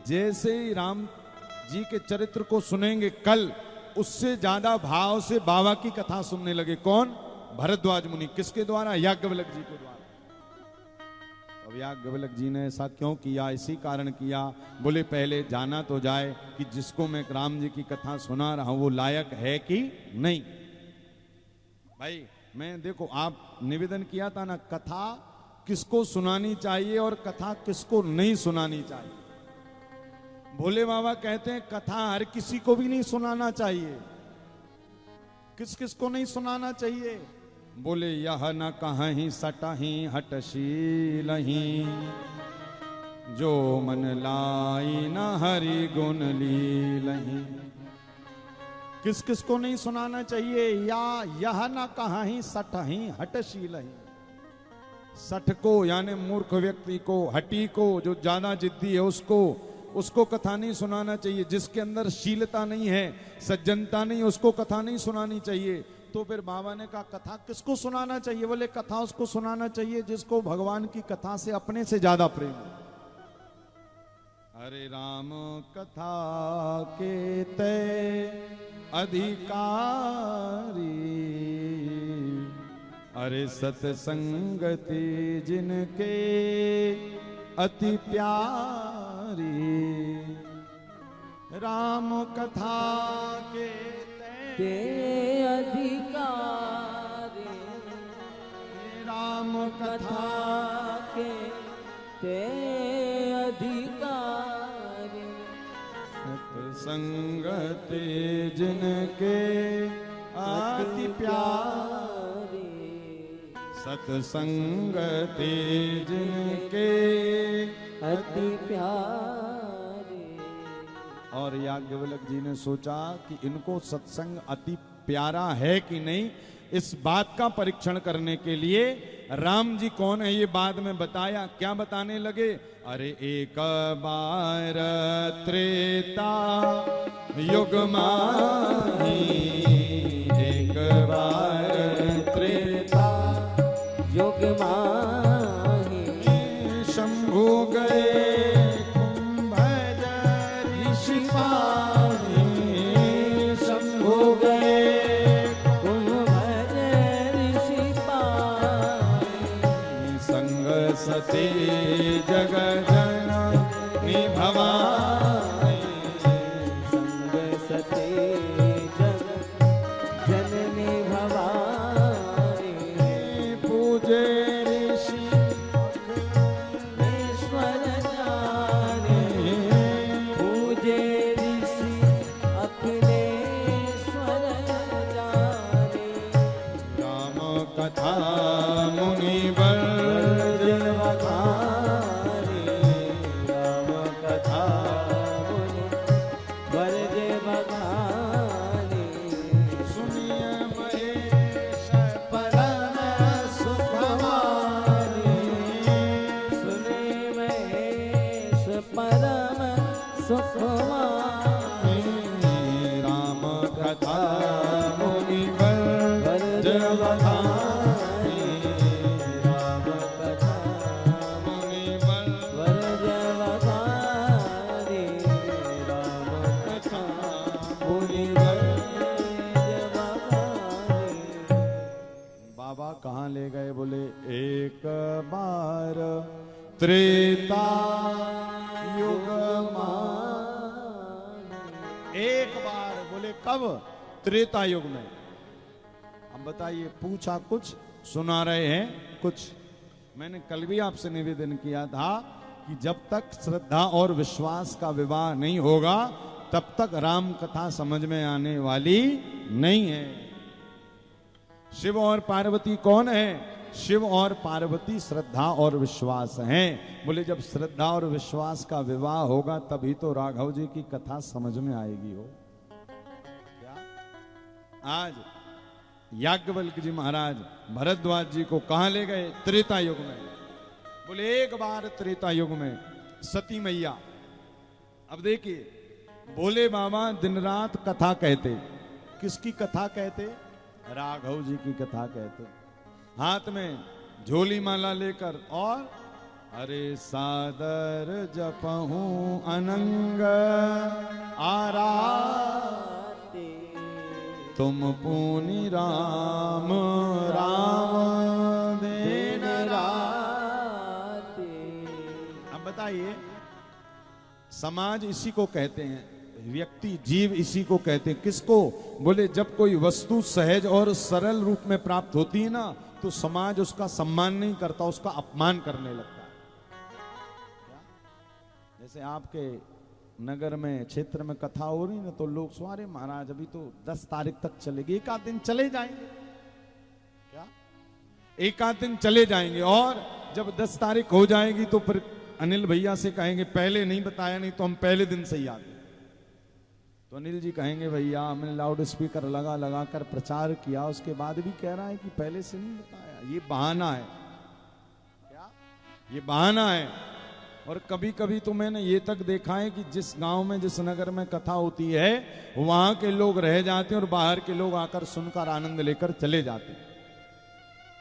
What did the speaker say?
जैसे ही राम जी के चरित्र को सुनेंगे कल, उससे ज्यादा भाव से बाबा की कथा सुनने लगे। कौन? भरद्वाज मुनि। किसके द्वारा? याज्ञवल्क्य जी के द्वारा। अब याज्ञवल्क्य जी ने ऐसा क्यों किया? इसी कारण किया, बोले पहले जाना तो जाए कि जिसको मैं राम जी की कथा सुना रहा हूं वो लायक है कि नहीं। भाई मैं देखो, आप निवेदन किया था ना, कथा किसको सुनानी चाहिए और कथा किसको नहीं सुनानी चाहिए। भोले बाबा कहते हैं कथा हर किसी को भी नहीं सुनाना चाहिए। किस किस को नहीं सुनाना चाहिए? बोले यह न कहीं सटही हटशीलही, जो मन लाई न हरि गुण लीलही। किस किस को नहीं सुनाना चाहिए? या यह न कहीं सटही हटशीलही, सठ को यानी मूर्ख व्यक्ति को, हटी को जो ज्यादा जिद्दी है उसको कथा नहीं सुनाना चाहिए। जिसके अंदर शीलता नहीं है, सज्जनता नहीं, उसको कथा नहीं सुनानी चाहिए। तो फिर बाबा ने कहा कथा किसको सुनाना चाहिए? बोले कथा उसको सुनाना चाहिए जिसको भगवान की कथा से अपने से ज्यादा प्रेम। हरे राम कथा के तय अधिकारी, अरे सत्संगति जिनके अति प्यारी। राम कथा के ते अधिकारी, राम कथा के ते अधिकारी। सत्संगति जिनके अति प्यारी, सत्संगति जिनके अति प्यारे। और याज्ञवल्क्य जी ने सोचा कि इनको सत्संग अति प्यारा है कि नहीं, इस बात का परीक्षण करने के लिए राम जी कौन है ये बाद में बताया। क्या बताने लगे? अरे एक बार त्रेता युग माही, एक बार त्रेता युग माही, शंभु गए कुंभज ऋषि पानी, शंभु गए कुंभज ऋषि पानी। संग सती जग जननी भवानी, संग सती जग जननी भवानी। पूजे ऋषि ईश्वर जाने, पूजे ऋषि अखिलेश्वर जाने। राम कथा मुनिवर बखाने, राम कथा मुनि वर्ज बखाने। सुनिए महेश परम सुखमानी, सुने महेश परम सुखमानी। राम कथा मुनिवर वर्ज बखानी, राम कथा मुनिवर वर्ज बखाने। राम कथा मुनि वर्ज बखाने। बाबा कहाँ ले गए? बोले एक बार त्रेता युग माही। एक बार, बोले कब? त्रेता युग में। अब बताइए, पूछा कुछ, सुना रहे हैं कुछ। मैंने कल भी आपसे निवेदन किया था कि जब तक श्रद्धा और विश्वास का विवाह नहीं होगा तब तक राम कथा समझ में आने वाली नहीं है। शिव और पार्वती कौन है? शिव और पार्वती श्रद्धा और विश्वास हैं। बोले जब श्रद्धा और विश्वास का विवाह होगा तभी तो राघव जी की कथा समझ में आएगी। हो क्या? आज याज्ञवल्क्य जी महाराज भरद्वाज जी को कहां ले गए? त्रेता युग में। बोले एक बार त्रेता युग में सती मैया। अब देखिए, भोले बाबा दिन रात कथा कहते। किसकी कथा कहते? राघव जी की कथा कहते। हाथ में झोली माला लेकर और अरे सादर जपहूं अनंग आरा आते तुम पूनि राम राम देन राते। अब बताइए, समाज इसी को कहते हैं, व्यक्ति जीव इसी को कहते हैं। किसको? बोले जब कोई वस्तु सहज और सरल रूप में प्राप्त होती है ना, तो समाज उसका सम्मान नहीं करता, उसका अपमान करने लगता है। जैसे आपके नगर में, क्षेत्र में कथा हो रही ना, तो लोग सोरे महाराज अभी तो 10 तारीख तक चलेगी, एक आध दिन चले जाएंगे। क्या? एक आध दिन चले जाएंगे, और जब 10 तारीख हो जाएगी तो फिर अनिल भैया से कहेंगे पहले नहीं बताया, नहीं तो हम पहले दिन से ही आते। तो अनिल जी कहेंगे भैया हमने लाउड स्पीकर लगा कर प्रचार किया, उसके बाद भी कह रहा है कि पहले से नहीं बताया। ये बहाना है। क्या? ये बहाना है। और कभी कभी तो मैंने ये तक देखा है कि जिस गांव में, जिस नगर में कथा होती है, वहां के लोग रह जाते हैं और बाहर के लोग आकर सुनकर आनंद लेकर चले जाते हैं।